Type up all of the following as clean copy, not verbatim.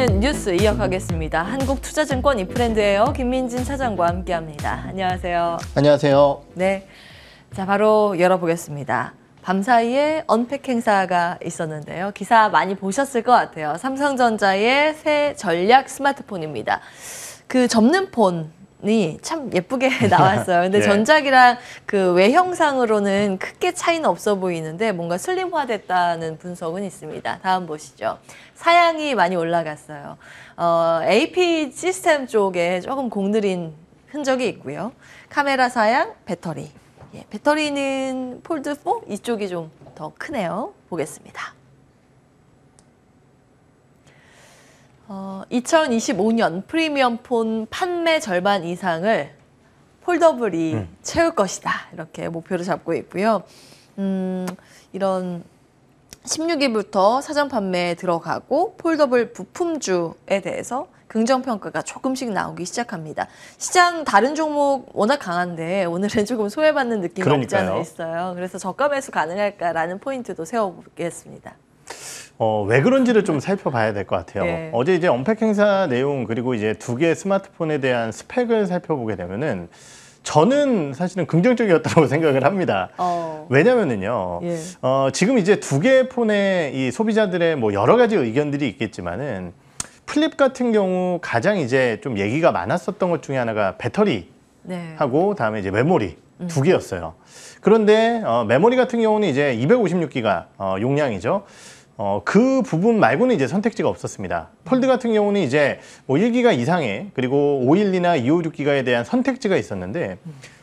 이어지는 뉴스 이어가겠습니다. 한국투자증권 이프랜드예요. 김민진 차장과 함께합니다. 안녕하세요. 안녕하세요. 네, 자 바로 열어보겠습니다. 밤사이에 언팩 행사가 있었는데요. 기사 많이 보셨을 것 같아요. 삼성전자의 새 전략 스마트폰입니다. 그 접는 폰이 참 예쁘게 나왔어요. 근데 네. 전작이랑 그 외형상으로는 크게 차이는 없어 보이는데 뭔가 슬림화됐다는 분석은 있습니다. 다음 보시죠. 사양이 많이 올라갔어요. AP 시스템 쪽에 조금 공들인 흔적이 있고요. 카메라 사양, 배터리. 예, 배터리는 폴드4 이쪽이 좀 더 크네요. 보겠습니다. 2025년 프리미엄 폰 판매 절반 이상을 폴더블이 채울 것이다. 이렇게 목표를 잡고 있고요. 이런 16일부터 사전 판매에 들어가고 폴더블 부품주에 대해서 긍정평가가 조금씩 나오기 시작합니다. 시장 다른 종목 워낙 강한데 오늘은 조금 소외받는 느낌이 없지 않아 있어요. 그래서 저가 매수 가능할까라는 포인트도 세워보겠습니다. 왜 그런지를 좀 살펴봐야 될 것 같아요. 네. 어제 이제 언팩 행사 내용 그리고 이제 두 개의 스마트폰에 대한 스펙을 살펴보게 되면은 저는 사실은 긍정적이었다고 생각을 합니다. 왜냐면은요, 예. 지금 이제 두 개의 폰에 이 소비자들의 뭐 여러 가지 의견들이 있겠지만은 플립 같은 경우 가장 이제 좀 얘기가 많았었던 것 중에 하나가 배터리 하고 다음에 이제 메모리 두 개였어요. 그런데 메모리 같은 경우는 이제 256기가 용량이죠. 그 부분 말고는 이제 선택지가 없었습니다. 폴드 같은 경우는 이제 뭐 1기가 이상의 그리고 512나 256기가에 대한 선택지가 있었는데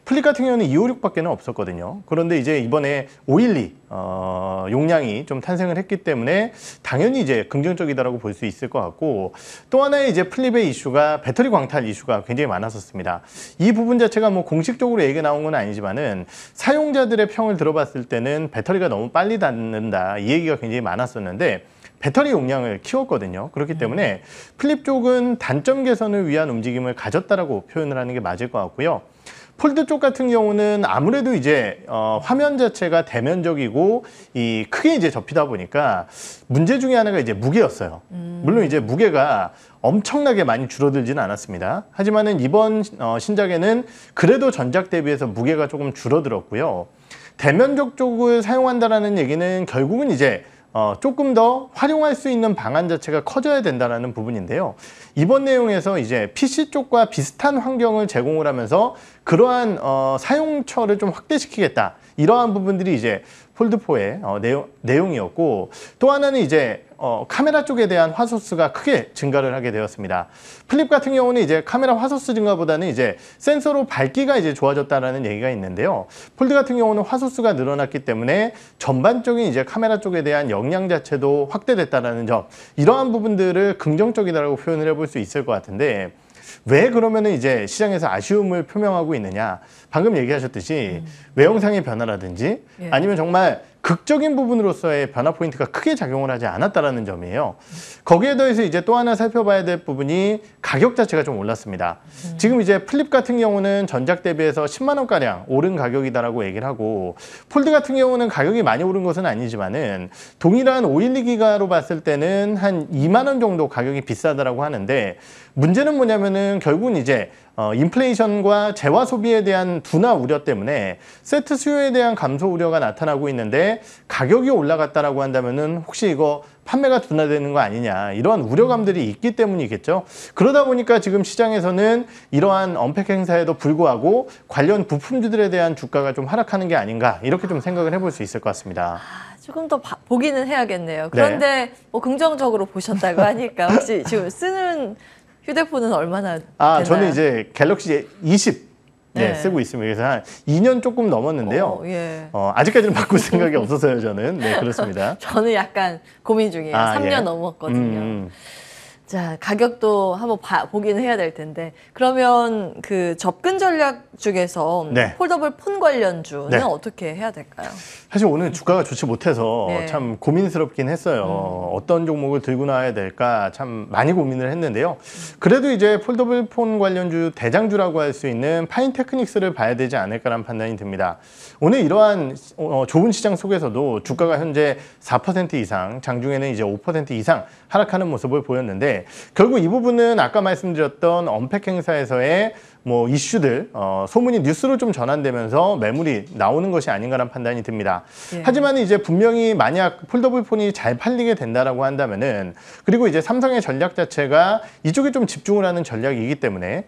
플립 같은 경우는 256밖에는 없었거든요. 그런데 이제 이번에 512 용량이 좀 탄생을 했기 때문에 당연히 이제 긍정적이다라고 볼 수 있을 것 같고, 또 하나의 이제 플립의 이슈가 배터리 광탈 이슈가 굉장히 많았었습니다. 이 부분 자체가 뭐 공식적으로 얘기가 나온 건 아니지만은 사용자들의 평을 들어봤을 때는 배터리가 너무 빨리 닳는다 이 얘기가 굉장히 많았었는데 배터리 용량을 키웠거든요. 그렇기 때문에 플립 쪽은 단점 개선을 위한 움직임을 가졌다라고 표현을 하는 게 맞을 것 같고요. 폴드 쪽 같은 경우는 아무래도 이제 화면 자체가 대면적이고 이 크게 이제 접히다 보니까 문제 중에 하나가 이제 무게였어요. 물론 이제 무게가 엄청나게 많이 줄어들지는 않았습니다. 하지만은 이번 신작에는 그래도 전작 대비해서 무게가 조금 줄어들었고요. 대면적 쪽을 사용한다라는 얘기는 결국은 이제 조금 더 활용할 수 있는 방안 자체가 커져야 된다는 부분인데요. 이번 내용에서 이제 PC 쪽과 비슷한 환경을 제공을 하면서 그러한 사용처를 좀 확대시키겠다. 이러한 부분들이 이제 폴드4의 내용이었고, 또 하나는 이제 카메라 쪽에 대한 화소수가 크게 증가를 하게 되었습니다. 플립 같은 경우는 이제 카메라 화소수 증가보다는 이제 센서로 밝기가 이제 좋아졌다라는 얘기가 있는데요. 폴드 같은 경우는 화소수가 늘어났기 때문에 전반적인 이제 카메라 쪽에 대한 역량 자체도 확대됐다라는 점, 이러한 부분들을 긍정적이다라고 표현을 해볼 수 있을 것 같은데, 왜 그러면은 이제 시장에서 아쉬움을 표명하고 있느냐? 방금 얘기하셨듯이 외형상의 변화라든지 아니면 정말 극적인 부분으로서의 변화 포인트가 크게 작용을 하지 않았다라는 점이에요. 거기에 더해서 이제 또 하나 살펴봐야 될 부분이 가격 자체가 좀 올랐습니다. 지금 이제 플립 같은 경우는 전작 대비해서 10만 원가량 오른 가격이다라고 얘기를 하고, 폴드 같은 경우는 가격이 많이 오른 것은 아니지만은 동일한 512기가로 봤을 때는 한 2만 원 정도 가격이 비싸다라고 하는데, 문제는 뭐냐면은 결국은 이제 인플레이션과 재화 소비에 대한 둔화 우려 때문에 세트 수요에 대한 감소 우려가 나타나고 있는데, 가격이 올라갔다라고 한다면은 혹시 이거 판매가 둔화되는 거 아니냐, 이러한 우려감들이 있기 때문이겠죠. 그러다 보니까 지금 시장에서는 이러한 언팩 행사에도 불구하고 관련 부품주들에 대한 주가가 좀 하락하는 게 아닌가, 이렇게 좀 생각을 해볼 수 있을 것 같습니다. 조금 더 보기는 해야겠네요. 그런데 뭐 긍정적으로 보셨다고 하니까 혹시 지금 쓰는 휴대폰은 얼마나 되나요? 저는 이제 갤럭시 20 쓰고 있습니다. 그래서 한 2년 조금 넘었는데요. 아직까지는 바꿀 생각이 없어서요, 저는. 네, 그렇습니다. 저는 약간 고민 중이에요. 3년 넘었거든요. 자, 가격도 한번 보기는 해야 될 텐데, 그러면 그 접근 전략 중에서 폴더블 폰 관련주는 어떻게 해야 될까요? 사실 오늘 주가가 좋지 못해서 참 고민스럽긴 했어요. 어떤 종목을 들고 나와야 될까 참 많이 고민을 했는데요. 그래도 이제 폴더블 폰 관련주 대장주라고 할 수 있는 파인테크닉스를 봐야 되지 않을까라는 판단이 듭니다. 오늘 이러한 좋은 시장 속에서도 주가가 현재 4% 이상, 장중에는 이제 5% 이상 하락하는 모습을 보였는데, 때문에 결국 이 부분은 아까 말씀드렸던 언팩 행사에서의 뭐 이슈들, 소문이 뉴스로 좀 전환되면서 매물이 나오는 것이 아닌가라는 판단이 듭니다. 예. 하지만 이제 분명히 만약 폴더블 폰이 잘 팔리게 된다라고 한다면은, 그리고 이제 삼성의 전략 자체가 이쪽에 좀 집중을 하는 전략이기 때문에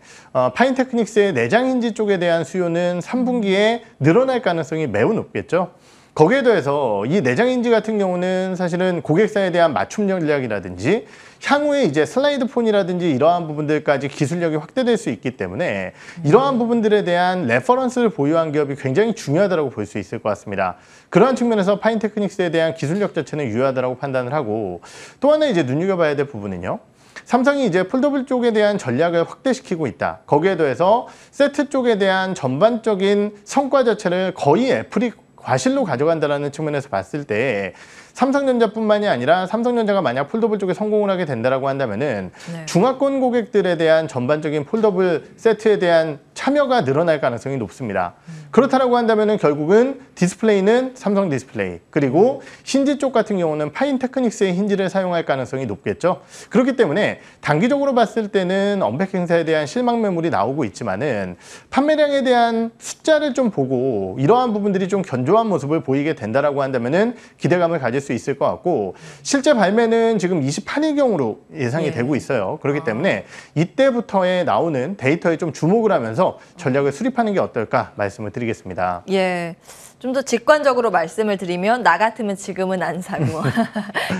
파인테크닉스의 내장 힌지 쪽에 대한 수요는 3분기에 늘어날 가능성이 매우 높겠죠. 거기에 더해서 이 내장 힌지 같은 경우는 사실은 고객사에 대한 맞춤 전략이라든지 향후에 이제 슬라이드 폰이라든지 이러한 부분들까지 기술력이 확대될 수 있기 때문에 이러한 부분들에 대한 레퍼런스를 보유한 기업이 굉장히 중요하다고 볼 수 있을 것 같습니다. 그러한 측면에서 파인테크닉스에 대한 기술력 자체는 유효하다고 판단을 하고, 또 하나 이제 눈여겨봐야 될 부분은요. 삼성이 이제 폴더블 쪽에 대한 전략을 확대시키고 있다. 거기에 더해서 세트 쪽에 대한 전반적인 성과 자체를 거의 애플이 과실로 가져간다는 측면에서 봤을 때 삼성전자뿐만이 아니라 삼성전자가 만약 폴더블 쪽에 성공을 하게 된다라고 한다면은 네. 중화권 고객들에 대한 전반적인 폴더블 세트에 대한 참여가 늘어날 가능성이 높습니다. 그렇다라고 한다면은 결국은 디스플레이는 삼성 디스플레이, 그리고 힌지 쪽 같은 경우는 파인테크닉스의 힌지를 사용할 가능성이 높겠죠. 그렇기 때문에 단기적으로 봤을 때는 언팩 행사에 대한 실망 매물이 나오고 있지만은 판매량에 대한 숫자를 좀 보고 이러한 부분들이 좀 견조한 모습을 보이게 된다라고 한다면은 기대감을 가질 수 있을 것 같고, 실제 발매는 지금 28일경으로 예상이 되고 있어요. 그렇기 때문에 이때부터에 나오는 데이터에 좀 주목을 하면서 전략을 수립하는 게 어떨까 말씀을 드리겠습니다. 예. 좀 더 직관적으로 말씀을 드리면, 나 같으면 지금은 안 사고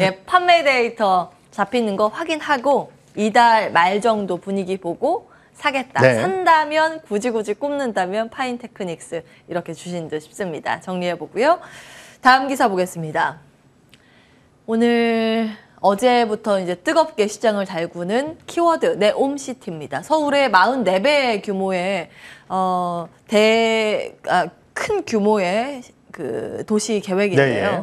예, 판매 데이터 잡히는 거 확인하고 이달 말 정도 분위기 보고 사겠다. 네. 산다면 굳이 꼽는다면 파인테크닉스 이렇게 주신 듯 싶습니다. 정리해보고요. 다음 기사 보겠습니다. 오늘 어제부터 이제 뜨겁게 시장을 달구는 키워드 네옴시티입니다. 서울의 44배 규모의 큰 규모의 그 도시 계획인데요. 네, 예.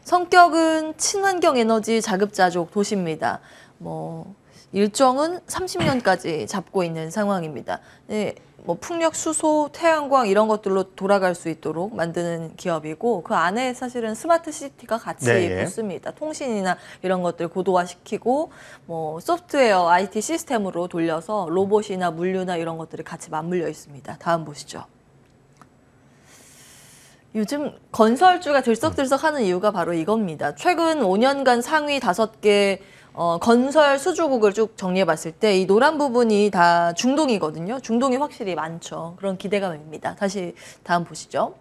성격은 친환경 에너지 자급자족 도시입니다. 뭐 일정은 30년까지 잡고 있는 상황입니다. 네, 뭐 풍력, 수소, 태양광 이런 것들로 돌아갈 수 있도록 만드는 기업이고, 그 안에 사실은 스마트 시티가 같이 네, 붙습니다. 통신이나 이런 것들 고도화시키고, 뭐 소프트웨어, IT 시스템으로 돌려서 로봇이나 물류나 이런 것들이 같이 맞물려 있습니다. 다음 보시죠. 요즘 건설주가 들썩들썩하는 이유가 바로 이겁니다. 최근 5년간 상위 5개 건설 수주국을 쭉 정리해봤을 때 이 노란 부분이 다 중동이거든요. 중동이 확실히 많죠. 그런 기대감입니다. 다시 다음 보시죠.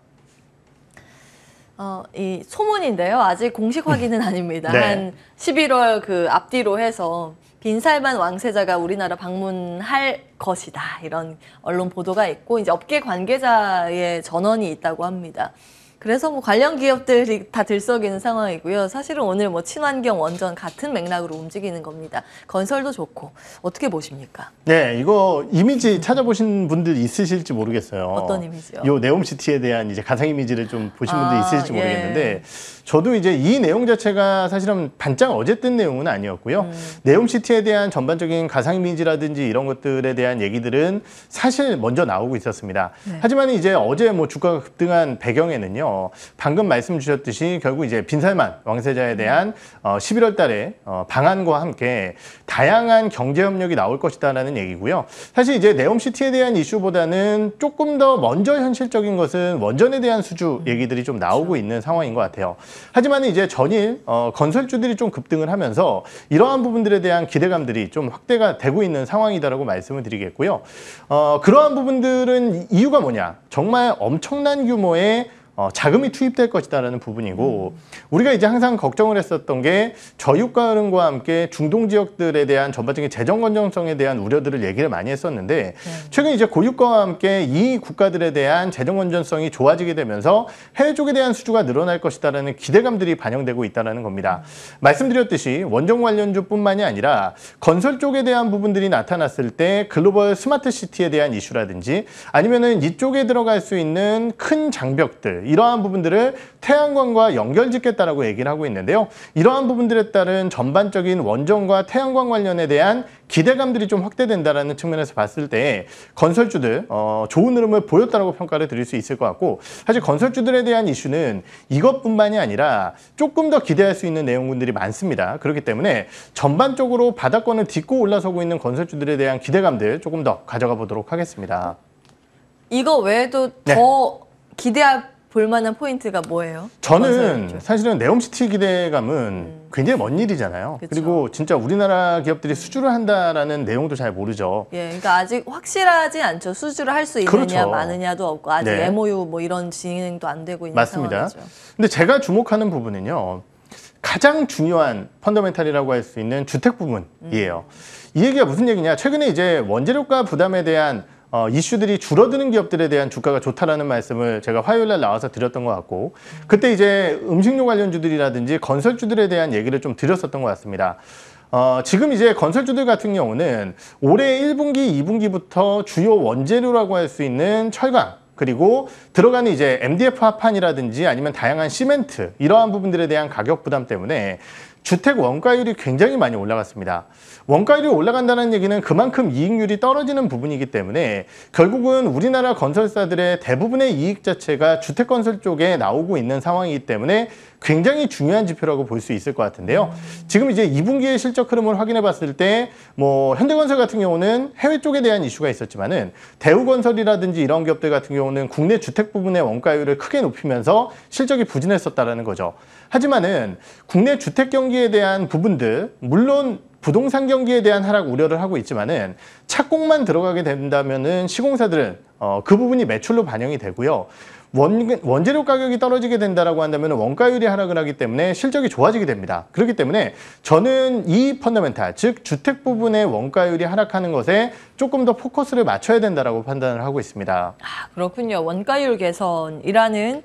이 소문인데요. 아직 공식 확인은 아닙니다. 네. 한 11월 그 앞뒤로 해서 빈살만 왕세자가 우리나라 방문할 것이다. 이런 언론 보도가 있고, 이제 업계 관계자의 전언이 있다고 합니다. 그래서 뭐 관련 기업들이 다 들썩이는 상황이고요. 사실은 오늘 뭐 친환경, 원전 같은 맥락으로 움직이는 겁니다. 건설도 좋고. 어떻게 보십니까? 네, 이거 이미지 찾아보신 분들 있으실지 모르겠어요. 어떤 이미지요? 요 네옴시티에 대한 이제 가상 이미지를 좀 보신 분들 있으실지 예. 모르겠는데, 저도 이제 이 내용 자체가 사실은 반짝 어제 뜬 내용은 아니었고요. 네옴시티에 대한 전반적인 가상 이미지라든지 이런 것들에 대한 얘기들은 사실 먼저 나오고 있었습니다. 네. 하지만 이제 어제 뭐 주가가 급등한 배경에는요, 방금 말씀 주셨듯이 결국 이제 빈살만 왕세자에 대한 11월 달에 방안과 함께 다양한 경제 협력이 나올 것이다라는 얘기고요. 사실 이제 네옴시티에 대한 이슈보다는 조금 더 먼저 현실적인 것은 원전에 대한 수주 얘기들이 좀 나오고 있는 상황인 것 같아요. 하지만 이제 전일 건설주들이 좀 급등을 하면서 이러한 부분들에 대한 기대감들이 좀 확대가 되고 있는 상황이다라고 말씀을 드리겠고요. 그러한 부분들은 이유가 뭐냐? 정말 엄청난 규모의 자금이 투입될 것이다라는 부분이고, 우리가 이제 항상 걱정을 했었던 게 저유가 흐름과 함께 중동 지역들에 대한 전반적인 재정 건전성에 대한 우려들을 얘기를 많이 했었는데, 최근 이제 고유가와 함께 이 국가들에 대한 재정 건전성이 좋아지게 되면서 해외 쪽에 대한 수주가 늘어날 것이다라는 기대감들이 반영되고 있다는 겁니다. 말씀드렸듯이 원전 관련주뿐만이 아니라 건설 쪽에 대한 부분들이 나타났을 때 글로벌 스마트 시티에 대한 이슈라든지 아니면은 이쪽에 들어갈 수 있는 큰 장벽들, 이러한 부분들을 태양광과 연결짓겠다라고 얘기를 하고 있는데요. 이러한 부분들에 따른 전반적인 원전과 태양광 관련에 대한 기대감들이 좀 확대된다라는 측면에서 봤을 때 건설주들 좋은 흐름을 보였다라고 평가를 드릴 수 있을 것 같고, 사실 건설주들에 대한 이슈는 이것뿐만이 아니라 조금 더 기대할 수 있는 내용들이 많습니다. 그렇기 때문에 전반적으로 바닥권을 딛고 올라서고 있는 건설주들에 대한 기대감들 조금 더 가져가 보도록 하겠습니다. 이거 외에도 더 기대할 볼만한 포인트가 뭐예요? 저는 사실은 네옴시티 기대감은 굉장히 먼 일이잖아요. 그쵸. 그리고 진짜 우리나라 기업들이 수주를 한다라는 내용도 잘 모르죠. 예, 그러니까 아직 확실하지 않죠. 수주를 할 수 있느냐 그렇죠. 마느냐도 없고 아직 네. MOU 뭐 이런 진행도 안 되고 있는 맞습니다. 상황이죠. 근데 제가 주목하는 부분은요. 가장 중요한 펀더멘탈이라고 할 수 있는 주택 부분이에요. 이 얘기가 무슨 얘기냐? 최근에 이제 원재료가 부담에 대한 이슈들이 줄어드는 기업들에 대한 주가가 좋다라는 말씀을 제가 화요일 날 나와서 드렸던 것 같고, 그때 이제 음식료 관련주들이라든지 건설주들에 대한 얘기를 좀 드렸었던 것 같습니다. 지금 이제 건설주들 같은 경우는 올해 1분기, 2분기부터 주요 원재료라고 할 수 있는 철강, 그리고 들어가는 이제 MDF 합판이라든지 아니면 다양한 시멘트, 이러한 부분들에 대한 가격 부담 때문에 주택 원가율이 굉장히 많이 올라갔습니다. 원가율이 올라간다는 얘기는 그만큼 이익률이 떨어지는 부분이기 때문에 결국은 우리나라 건설사들의 대부분의 이익 자체가 주택 건설 쪽에 나오고 있는 상황이기 때문에 굉장히 중요한 지표라고 볼 수 있을 것 같은데요. 지금 이제 2분기의 실적 흐름을 확인해 봤을 때 뭐 현대건설 같은 경우는 해외 쪽에 대한 이슈가 있었지만은 대우건설이라든지 이런 기업들 같은 경우는 국내 주택 부분의 원가율을 크게 높이면서 실적이 부진했었다라는 거죠. 하지만은 국내 주택 경기에 대한 부분들, 물론 부동산 경기에 대한 하락 우려를 하고 있지만은 착공만 들어가게 된다면은 시공사들은 그 부분이 매출로 반영이 되고요. 원재료 가격이 떨어지게 된다라고 한다면 원가율이 하락을 하기 때문에 실적이 좋아지게 됩니다. 그렇기 때문에 저는 이 펀더멘탈, 즉 주택 부분의 원가율이 하락하는 것에 조금 더 포커스를 맞춰야 된다라고 판단을 하고 있습니다. 아, 그렇군요. 원가율 개선이라는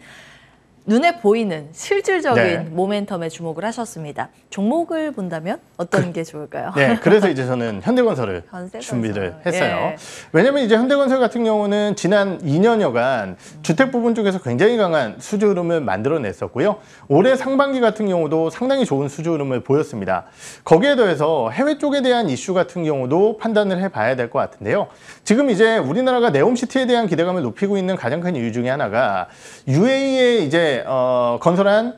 눈에 보이는 실질적인 네. 모멘텀에 주목을 하셨습니다. 종목을 본다면 어떤 게 좋을까요? 네, 그래서 이제 저는 현대건설을 현대건설. 준비를 했어요. 예. 왜냐면 이제 현대건설 같은 경우는 지난 2년여간 주택 부분 쪽에서 굉장히 강한 수주 흐름을 만들어냈었고요. 올해 상반기 같은 경우도 상당히 좋은 수주 흐름을 보였습니다. 거기에 더해서 해외 쪽에 대한 이슈 같은 경우도 판단을 해봐야 될 것 같은데요. 지금 이제 우리나라가 네옴시티에 대한 기대감을 높이고 있는 가장 큰 이유 중에 하나가 UAE에 이제 건설한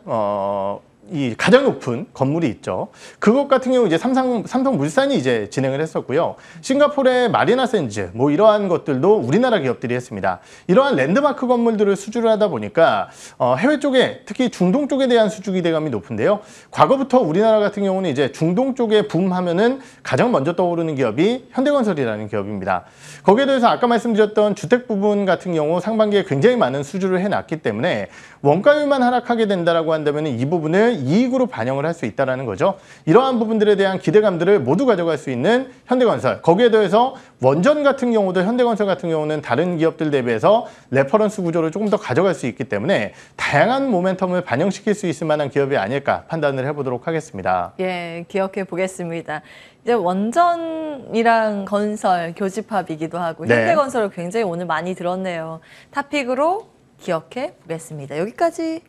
이 가장 높은 건물이 있죠. 그것 같은 경우 이제 삼성물산이 이제 진행을 했었고요. 싱가포르의 마리나 샌즈 뭐 이러한 것들도 우리나라 기업들이 했습니다. 이러한 랜드마크 건물들을 수주를 하다 보니까 해외 쪽에 특히 중동 쪽에 대한 수주 기대감이 높은데요. 과거부터 우리나라 같은 경우는 이제 중동 쪽에 붐하면은 가장 먼저 떠오르는 기업이 현대건설이라는 기업입니다. 거기에 대해서 아까 말씀드렸던 주택 부분 같은 경우 상반기에 굉장히 많은 수주를 해놨기 때문에 원가율만 하락하게 된다라고 한다면 이 부분을 이익으로 반영을 할 수 있다는 거죠. 이러한 부분들에 대한 기대감들을 모두 가져갈 수 있는 현대건설. 거기에 더해서 원전 같은 경우도 현대건설 같은 경우는 다른 기업들 대비해서 레퍼런스 구조를 조금 더 가져갈 수 있기 때문에 다양한 모멘텀을 반영시킬 수 있을 만한 기업이 아닐까 판단을 해보도록 하겠습니다. 예, 기억해 보겠습니다. 이제 원전이랑 건설 교집합이기도 하고 네. 현대건설을 굉장히 오늘 많이 들었네요. 탑픽으로 기억해 보겠습니다. 여기까지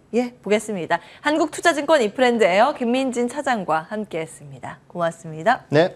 보겠습니다. 한국투자증권 이프랜드 에어 김민진 차장과 함께했습니다. 고맙습니다. 네.